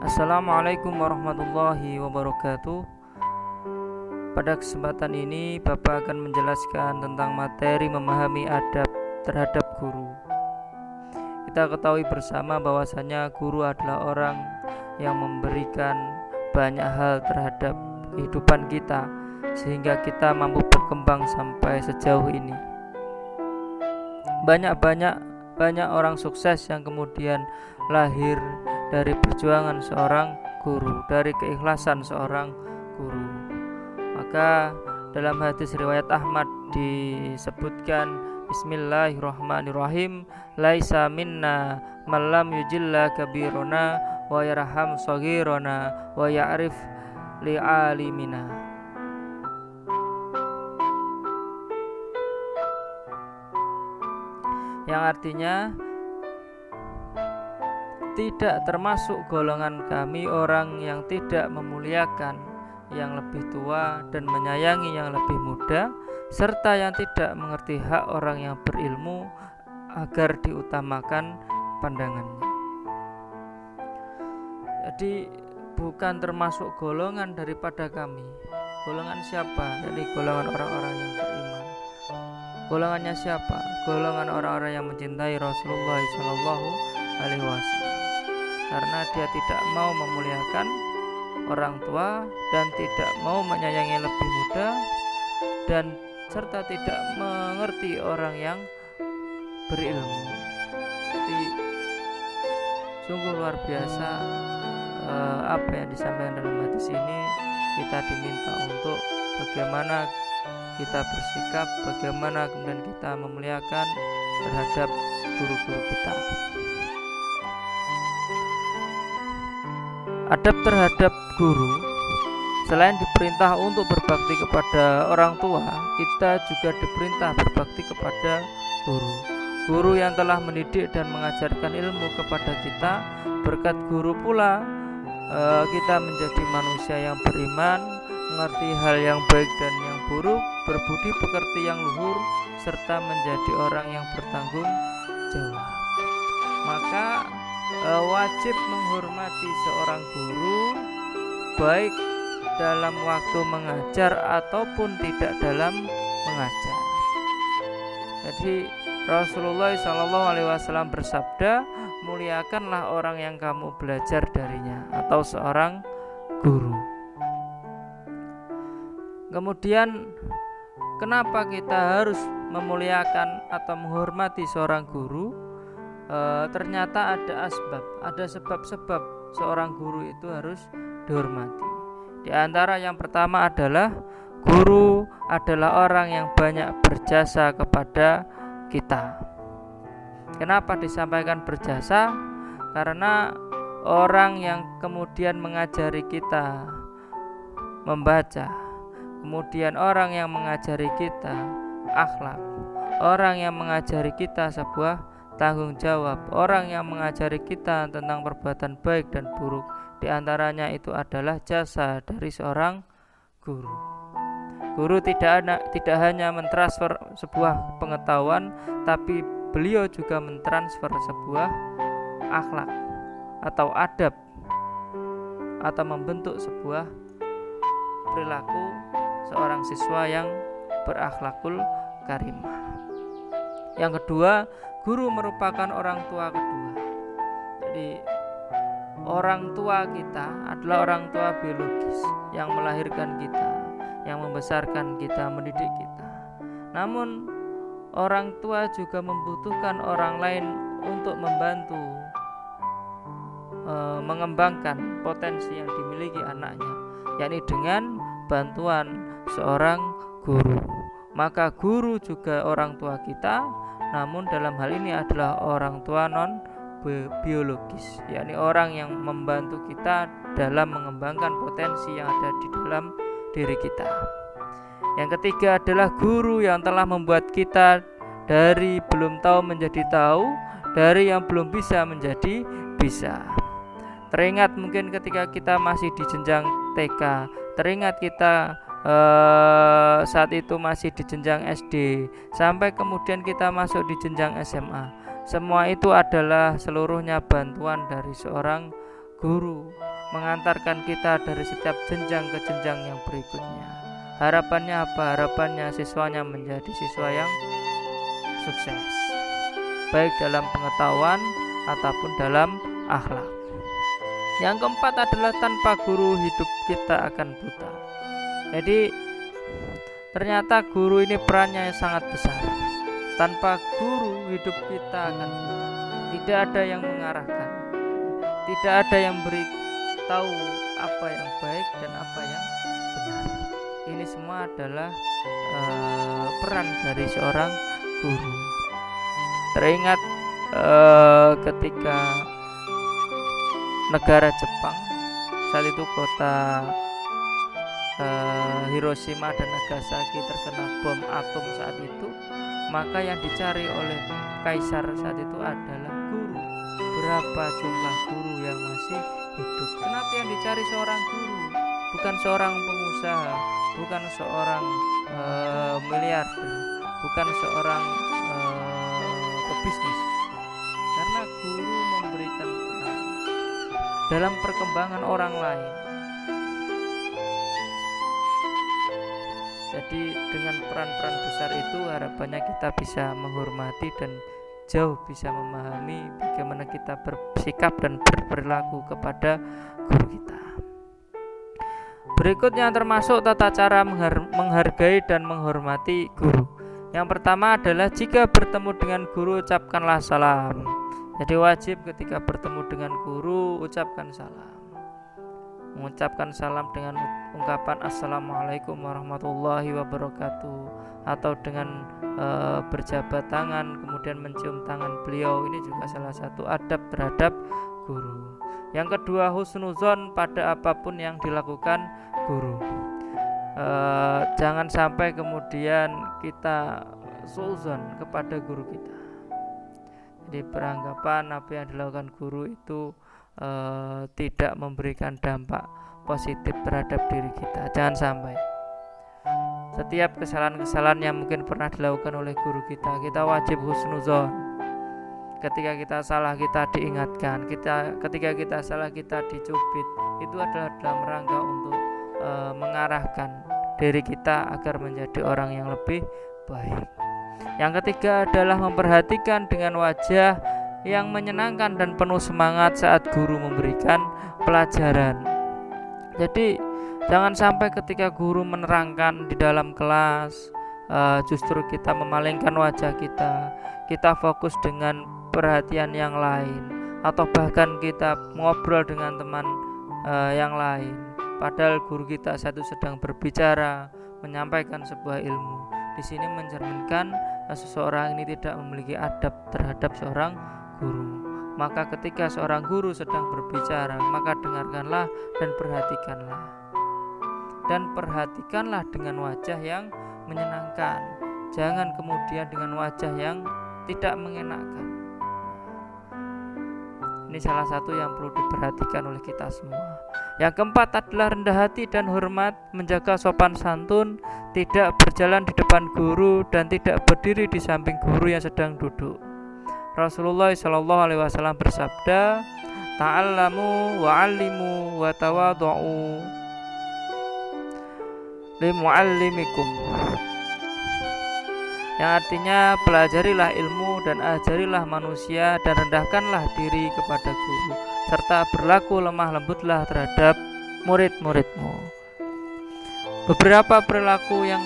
Assalamualaikum warahmatullahi wabarakatuh. Pada kesempatan ini Bapak akan menjelaskan tentang materi memahami adab terhadap guru. Kita ketahui bersama bahwasanya guru adalah orang yang memberikan banyak hal terhadap kehidupan kita, sehingga kita mampu berkembang sampai sejauh ini. Banyak orang sukses yang kemudian lahir dari perjuangan seorang guru, dari keikhlasan seorang guru. Maka dalam hadis riwayat Ahmad disebutkan, Bismillahirrahmanirrahim, laisa minna man lam yujilla kabirona wa yarham saghirona wa ya'rif li'alimina. Yang artinya, tidak termasuk golongan kami orang yang tidak memuliakan yang lebih tua dan menyayangi yang lebih muda, serta yang tidak mengerti hak orang yang berilmu agar diutamakan pandangannya. Jadi bukan termasuk golongan daripada kami. Golongan siapa? Jadi golongan orang-orang yang beriman. Golongannya siapa? Golongan orang-orang yang mencintai Rasulullah SAW, karena dia tidak mau memuliakan orang tua dan tidak mau menyayangi lebih muda, dan serta tidak mengerti orang yang berilmu. Jadi sungguh luar biasa apa yang disampaikan dalam hadis ini. Kita diminta untuk bagaimana kita bersikap, bagaimana kemudian kita memuliakan terhadap guru-guru kita. Adab terhadap guru, selain diperintah untuk berbakti kepada orang tua, kita juga diperintah berbakti kepada guru. Guru yang telah mendidik dan mengajarkan ilmu kepada kita. Berkat guru pula kita menjadi manusia yang beriman, mengerti hal yang baik dan yang buruk, berbudi pekerti yang luhur, serta menjadi orang yang bertanggung jawab. Maka wajib menghormati seorang guru, baik dalam waktu mengajar ataupun tidak dalam mengajar. Jadi Rasulullah SAW bersabda, muliakanlah orang yang kamu belajar darinya, atau seorang guru. Kemudian kenapa kita harus memuliakan atau menghormati seorang guru? Ternyata ada sebab-sebab seorang guru itu harus dihormati. Di antara yang pertama adalah guru adalah orang yang banyak berjasa kepada kita. Kenapa disampaikan berjasa? Karena orang yang kemudian mengajari kita membaca, kemudian orang yang mengajari kita akhlak, orang yang mengajari kita sebuah tanggung jawab, orang yang mengajari kita tentang perbuatan baik dan buruk, di antaranya itu adalah jasa dari seorang guru. Guru tidak hanya mentransfer sebuah pengetahuan, tapi beliau juga mentransfer sebuah akhlak atau adab, atau membentuk sebuah perilaku seorang siswa yang berakhlakul karimah. Yang kedua, guru merupakan orang tua kedua. Jadi orang tua kita adalah orang tua biologis yang melahirkan kita, yang membesarkan kita, mendidik kita. Namun orang tua juga membutuhkan orang lain untuk membantu mengembangkan potensi yang dimiliki anaknya, yakni dengan bantuan seorang guru. Maka guru juga orang tua kita, namun dalam hal ini adalah orang tua non biologis, yakni orang yang membantu kita dalam mengembangkan potensi yang ada di dalam diri kita. Yang ketiga adalah guru yang telah membuat kita dari belum tahu menjadi tahu, dari yang belum bisa menjadi bisa. Teringat mungkin ketika kita masih di jenjang TK, teringat kita saat itu masih di jenjang SD, sampai kemudian kita masuk di jenjang SMA. Semua itu adalah seluruhnya bantuan dari seorang guru. mengantarkan kita dari setiap jenjang ke jenjang yang berikutnya. Harapannya apa? Harapannya siswanya menjadi siswa yang sukses, baik dalam pengetahuan ataupun dalam akhlak. Yang keempat adalah tanpa guru hidup kita akan buta. Jadi ternyata guru ini perannya sangat besar. Tanpa guru hidup kita akan buta. Tidak ada yang mengarahkan, tidak ada yang beri tahu apa yang baik dan apa yang benar. Ini semua adalah peran dari seorang guru. Teringat ketika negara Jepang saat itu kota Hiroshima dan Nagasaki terkena bom atom saat itu, maka yang dicari oleh kaisar saat itu adalah guru. Berapa jumlah guru yang masih hidup? Kenapa yang dicari seorang guru, bukan seorang pengusaha, bukan seorang miliarder, bukan seorang pebisnis? Karena guru memberikan peran dalam perkembangan orang lain. Jadi dengan peran-peran besar itu harapannya kita bisa menghormati dan jauh bisa memahami bagaimana kita bersikap dan berperilaku kepada guru kita. Berikutnya termasuk tata cara menghargai dan menghormati guru. Yang pertama adalah jika bertemu dengan guru ucapkanlah salam. Jadi wajib ketika bertemu dengan guru ucapkan salam. Mengucapkan salam dengan ungkapan Assalamualaikum warahmatullahi wabarakatuh, atau dengan berjabat tangan kemudian mencium tangan beliau. Ini juga salah satu adab terhadap guru. Yang kedua, husnuzon pada apapun yang dilakukan guru. Jangan sampai kemudian kita suuzon kepada guru kita. Jadi beranggapan apa yang dilakukan guru itu tidak memberikan dampak positif terhadap diri kita. Jangan sampai. Setiap kesalahan-kesalahan yang mungkin pernah dilakukan oleh guru kita, kita wajib husnuzon. Ketika kita salah kita diingatkan, ketika kita salah kita dicubit. Itu adalah dalam rangka untuk mengarahkan diri kita agar menjadi orang yang lebih baik. Yang ketiga adalah memperhatikan dengan wajah yang menyenangkan dan penuh semangat saat guru memberikan pelajaran. Jadi jangan sampai ketika guru menerangkan di dalam kelas justru kita memalingkan wajah kita fokus dengan perhatian yang lain, atau bahkan kita ngobrol dengan teman yang lain, padahal guru kita satu sedang berbicara menyampaikan sebuah ilmu. Di sini mencerminkan seseorang ini tidak memiliki adab terhadap seorang guru. Maka ketika seorang guru sedang berbicara, maka dengarkanlah dan perhatikanlah. Dan perhatikanlah dengan wajah yang menyenangkan. Jangan kemudian dengan wajah yang tidak mengenakan. Ini salah satu yang perlu diperhatikan oleh kita semua. Yang keempat adalah rendah hati dan hormat, menjaga sopan santun, tidak berjalan di depan guru dan tidak berdiri di samping guru yang sedang duduk. Rasulullah SAW bersabda, ta'allamu wa'allimu wa tawadu'u limu'allimikum, yang artinya pelajarilah ilmu dan ajarilah manusia dan rendahkanlah diri kepada guru, serta berlaku lemah lembutlah terhadap murid-muridmu. Beberapa perilaku yang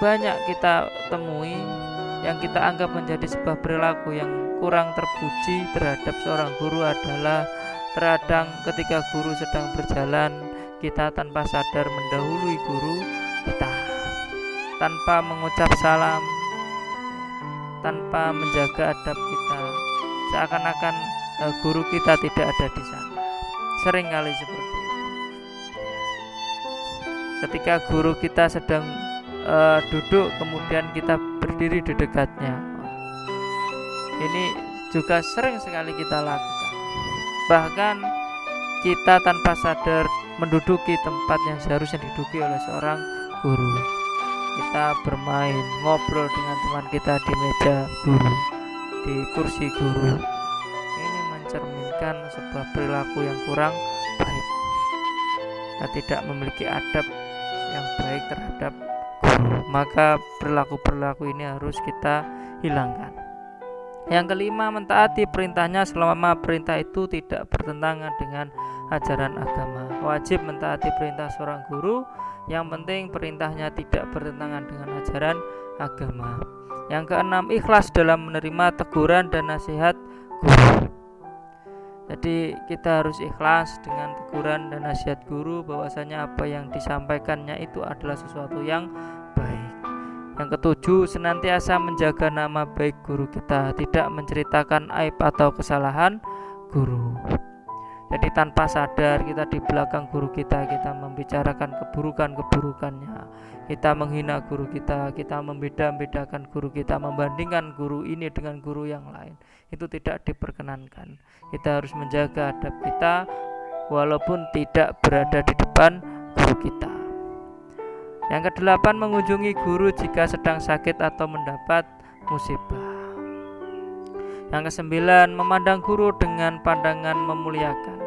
banyak kita temui yang kita anggap menjadi sebuah perilaku yang kurang terpuji terhadap seorang guru adalah terkadang ketika guru sedang berjalan, kita tanpa sadar mendahului guru kita, tanpa mengucap salam, tanpa menjaga adab kita, seakan-akan guru kita tidak ada di sana. Sering kali seperti itu. Ketika guru kita sedang duduk, kemudian kita berdiri di dekatnya. Ini juga sering sekali kita lakukan. Bahkan kita tanpa sadar menduduki tempat yang seharusnya diduduki oleh seorang guru. Kita bermain, ngobrol dengan teman kita di meja guru, di kursi guru. Ini mencerminkan sebuah perilaku yang kurang baik. tidak memiliki adab yang baik terhadap guru, maka perilaku-perilaku ini harus kita hilangkan. Yang kelima, mentaati perintahnya selama perintah itu tidak bertentangan dengan ajaran agama. Wajib mentaati perintah seorang guru, yang penting perintahnya tidak bertentangan dengan ajaran agama. Yang keenam, ikhlas dalam menerima teguran dan nasihat guru. Jadi kita harus ikhlas dengan teguran dan nasihat guru, bahwasanya apa yang disampaikannya itu adalah sesuatu yang baik. Yang ketujuh, senantiasa menjaga nama baik guru kita, tidak menceritakan aib atau kesalahan guru. Jadi tanpa sadar kita di belakang guru kita membicarakan keburukan-keburukannya, kita menghina guru kita membeda-bedakan guru kita, membandingkan guru ini dengan guru yang lain. Itu tidak diperkenankan. Kita harus menjaga adab kita walaupun tidak berada di depan guru kita. Yang kedelapan, mengunjungi guru jika sedang sakit atau mendapat musibah. Yang kesembilan, memandang guru dengan pandangan memuliakan.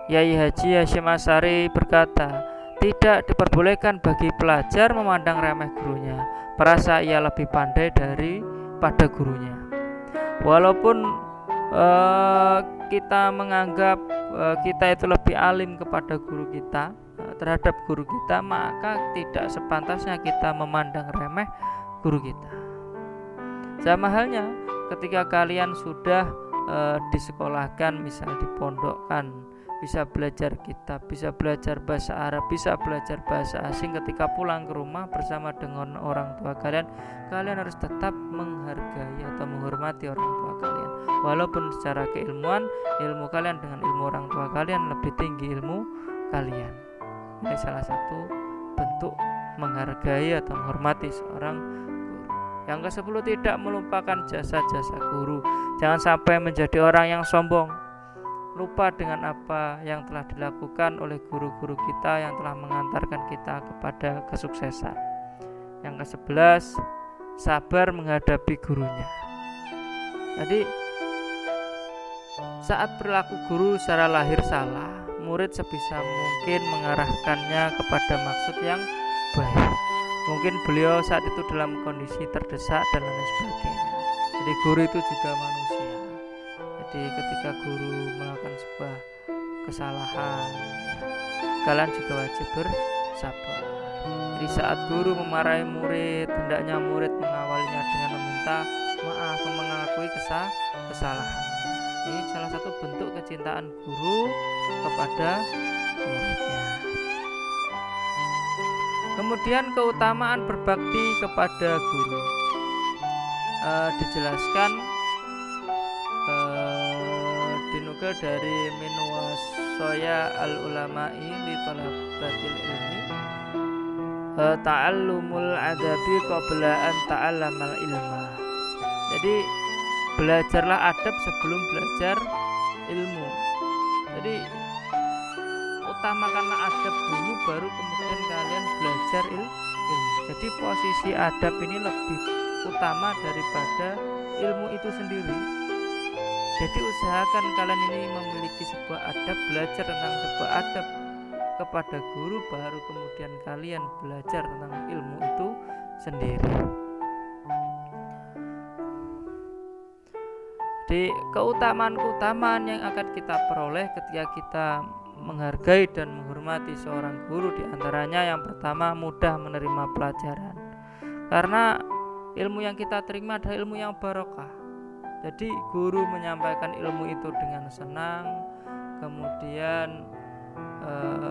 Yai Haji Hasyim Asy'ari berkata, tidak diperbolehkan bagi pelajar memandang remeh gurunya, merasa ia lebih pandai daripada gurunya. Walaupun kita menganggap kita itu lebih alim kepada guru kita, terhadap guru kita, maka tidak sepantasnya kita memandang remeh guru kita. Sama halnya ketika kalian sudah disekolahkan, misal dipondokkan, bisa belajar kitab, bisa belajar bahasa Arab, bisa belajar bahasa asing, ketika pulang ke rumah bersama dengan orang tua kalian, kalian harus tetap menghargai atau menghormati orang tua kalian. Walaupun secara keilmuan, ilmu kalian dengan ilmu orang tua kalian lebih tinggi ilmu kalian. Ini salah satu bentuk menghargai atau menghormati seorang guru. Yang ke-10, tidak melupakan jasa-jasa guru. Jangan sampai menjadi orang yang sombong, lupa dengan apa yang telah dilakukan oleh guru-guru kita yang telah mengantarkan kita kepada kesuksesan. Yang ke-11, sabar menghadapi gurunya. Jadi saat perilaku guru secara lahir salah, murid sebisa mungkin mengarahkannya kepada maksud yang baik. Mungkin beliau saat itu dalam kondisi terdesak dan lain sebagainya. Jadi guru itu juga manusia. Jadi ketika guru melakukan sebuah kesalahan, kalian juga wajib bersabar. Jadi saat guru memarahi murid, hendaknya murid mengawalinya dengan meminta maaf, mengakui kesalahan. Ini salah satu bentuk kecintaan guru kepada muridnya. Kemudian keutamaan berbakti kepada guru dijelaskan dinukil dari Minwasoya al-ulama'i li talabatil ilmi, ta'allumul adabi qabla an ta'allamal ilma. Jadi belajarlah adab sebelum belajar ilmu. Jadi utamakanlah adab dulu, baru kemudian kalian belajar ilmu. Jadi posisi adab ini lebih utama daripada ilmu itu sendiri. Jadi usahakan kalian ini memiliki sebuah adab, belajar tentang sebuah adab kepada guru, baru kemudian kalian belajar tentang ilmu itu sendiri. Jadi keutamaan-keutamaan yang akan kita peroleh ketika kita menghargai dan menghormati seorang guru, diantaranya yang pertama, mudah menerima pelajaran, karena ilmu yang kita terima adalah ilmu yang barokah. Jadi guru menyampaikan ilmu itu dengan senang, kemudian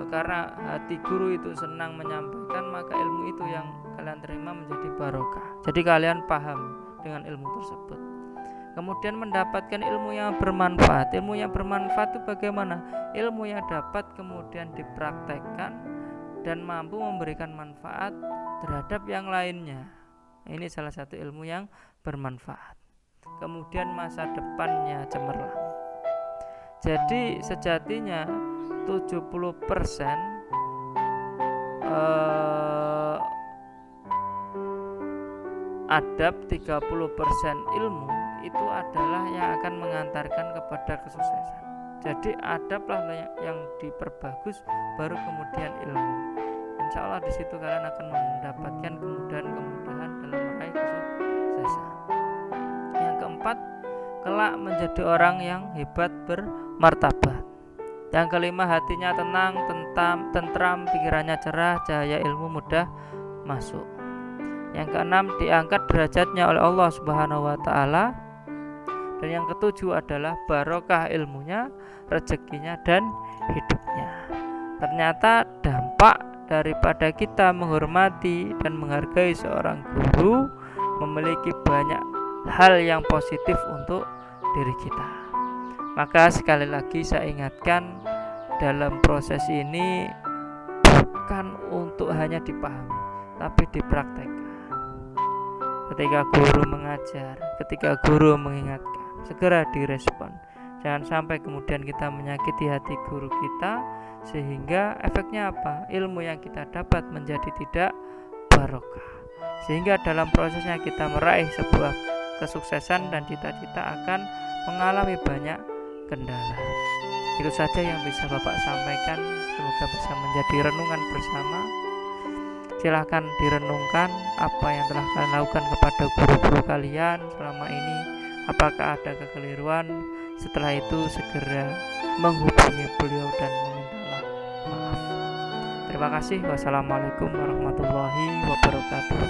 karena hati guru itu senang menyampaikan, maka ilmu itu yang kalian terima menjadi barokah. Jadi kalian paham dengan ilmu tersebut. Kemudian mendapatkan ilmu yang bermanfaat. Ilmu yang bermanfaat itu bagaimana? Ilmu yang dapat kemudian dipraktekkan dan mampu memberikan manfaat terhadap yang lainnya. Ini salah satu ilmu yang bermanfaat. Kemudian masa depannya cemerlang. Jadi sejatinya 70% adab, 30% ilmu itu adalah yang akan mengantarkan kepada kesuksesan. Jadi adablah yang diperbagus, baru kemudian ilmu. Insya Allah di situ kalian akan mendapatkan kemudahan dalam meraih kesuksesan. Yang keempat, kelak menjadi orang yang hebat bermartabat. Yang kelima, hatinya tenang, tentram, pikirannya cerah, cahaya ilmu mudah masuk. Yang keenam, diangkat derajatnya oleh Allah Subhanahu wa taala. Dan yang ketujuh adalah barokah ilmunya, rezekinya, dan hidupnya. Ternyata dampak daripada kita menghormati dan menghargai seorang guru memiliki banyak hal yang positif untuk diri kita. Maka sekali lagi saya ingatkan, dalam proses ini bukan untuk hanya dipahami, tapi dipraktekkan. Ketika guru mengajar, ketika guru mengingatkan, segera direspon. Jangan sampai kemudian kita menyakiti hati guru kita, sehingga efeknya apa? Ilmu yang kita dapat menjadi tidak barokah, sehingga dalam prosesnya kita meraih sebuah kesuksesan dan cita-cita akan mengalami banyak kendala. Itu saja yang bisa Bapak sampaikan. Semoga bisa menjadi renungan bersama. Silahkan direnungkan apa yang telah kalian lakukan kepada guru-guru kalian selama ini. Apakah ada kekeliruan? Setelah itu segera menghubungi beliau dan meminta maaf. Terima kasih. Wassalamualaikum warahmatullahi wabarakatuh.